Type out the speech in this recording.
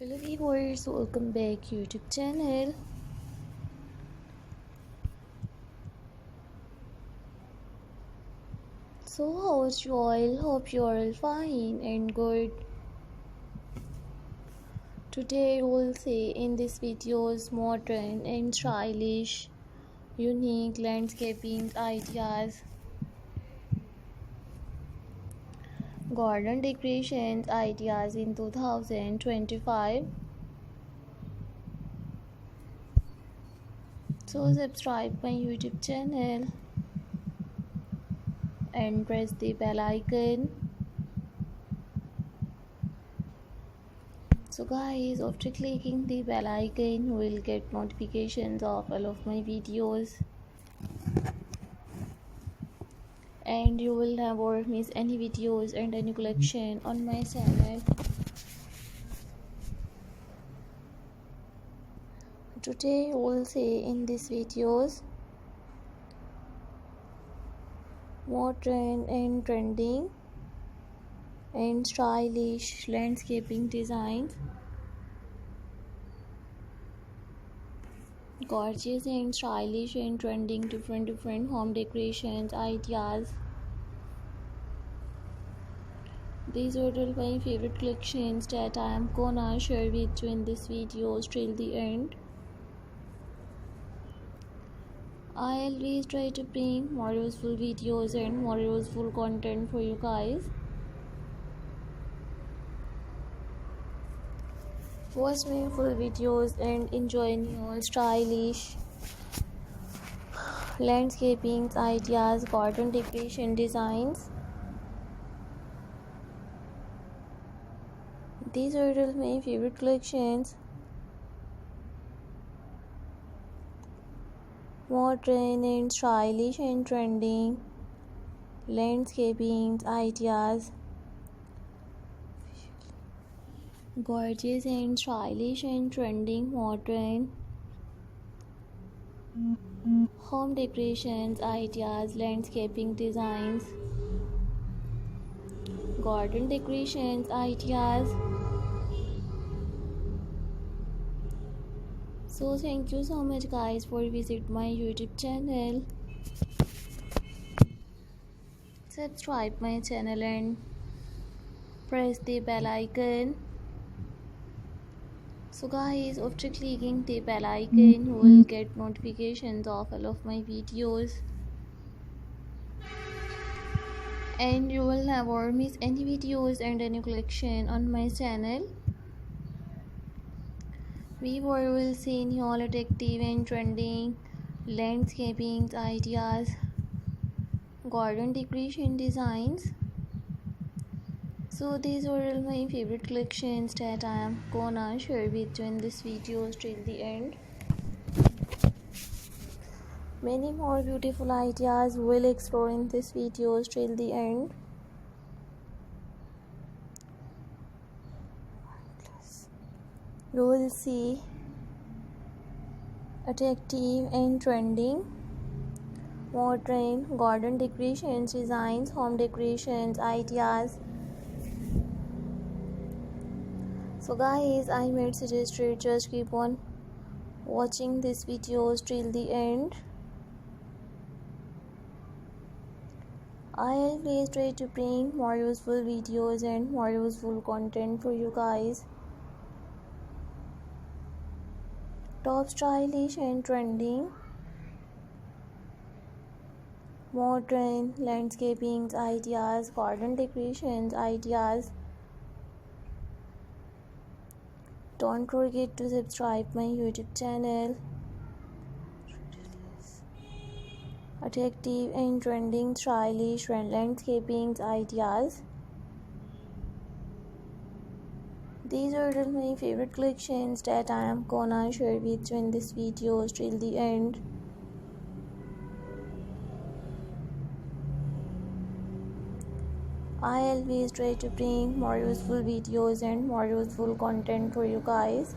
Hello viewers, welcome back YouTube channel. So how's you all? Hope you are all fine and good. Today we'll see in this video's modern and stylish, unique landscaping ideas, garden decorations ideas in 2025. So subscribe my YouTube channel and press the bell icon. So guys, after clicking the bell icon, you will get notifications of all of my videos and you will never miss any videos and any collection on my channel. Today you will see in this videos modern and trending and stylish landscaping designs, gorgeous and stylish and trending different home decorations ideas. These are all my favorite collections that I am gonna share with you in this video till the end. I always try to bring more useful videos and more useful content for you guys. Watch my full videos and enjoy new stylish landscaping ideas, garden decoration designs. These are all my favorite collections. Modern and stylish and trending landscaping ideas, gorgeous and stylish and trending modern home decorations ideas, landscaping designs, garden decorations ideas. So thank you so much guys for visit my YouTube channel. Subscribe my channel and press the bell icon. So guys, after clicking the bell icon, you will get notifications of all of my videos and you will never miss any videos and any collection on my channel. We will see new attractive and trending landscaping ideas, garden decoration designs. So these are all my favorite collections that I am gonna share with you in this video till the end. Many more beautiful ideas will explore in this video till the end. You will see attractive and trending modern garden decorations designs, home decorations ideas. So guys, I might suggest you just keep on watching this videos till the end. I always try to bring more useful videos and more useful content for you guys. Top stylish and trending modern landscaping ideas, garden decorations ideas. Don't forget to subscribe my YouTube channel. Attractive and trending stylish landscaping ideas. These are all my favorite collections that I am gonna share with you in this video till the end. I always try to bring more useful videos and more useful content for you guys.